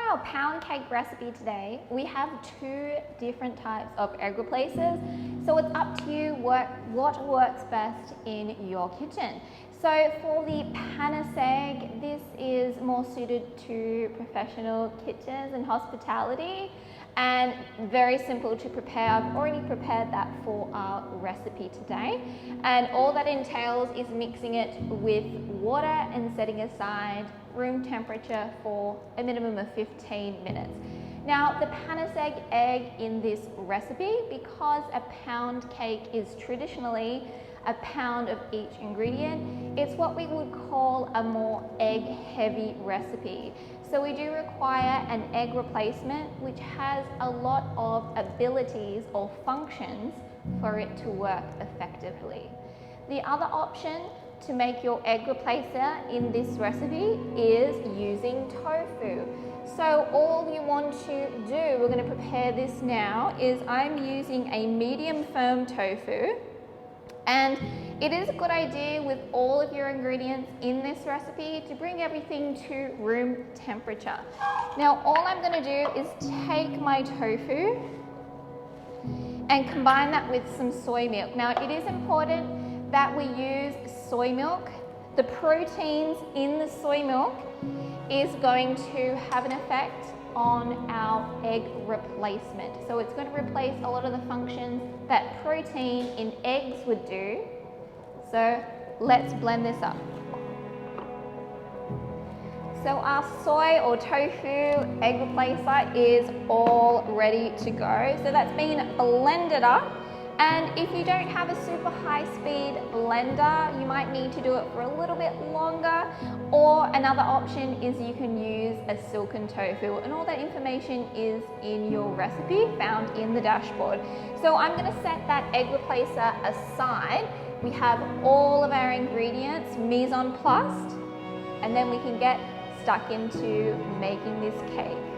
our pound cake recipe today, we have two different types of egg replacers. So it's up to you what works best in your kitchen. So for the panis egg, this is more suited to professional kitchens and hospitality, and very simple to prepare. I've already prepared that for our recipe today. And all that entails is mixing it with water and setting aside room temperature for a minimum of 15 minutes. Now, the panis egg in this recipe, because a pound cake is traditionally a pound of each ingredient, it's what we would call a more egg-heavy recipe. So we do require an egg replacement which has a lot of abilities or functions for it to work effectively. The other option to make your egg replacer in this recipe is using tofu. So all you want to do, we're going to prepare this now, is I'm using a medium firm tofu. And it is a good idea with all of your ingredients in this recipe to bring everything to room temperature. Now all I'm going to do is take my tofu and combine that with some soy milk. Now it is important that we use soy milk. The proteins in the soy milk is going to have an effect on our egg replacement. So it's going to replace a lot of the functions that protein in eggs would do. So let's blend this up. So our soy or tofu egg replacer is all ready to go. So that's been blended up. And if you don't have a super high speed blender, you might need to do it for a little bit longer, or another option is you can use a silken tofu, and all that information is in your recipe found in the dashboard. So I'm going to set that egg replacer aside. We have all of our ingredients mise en place, and then we can get stuck into making this cake.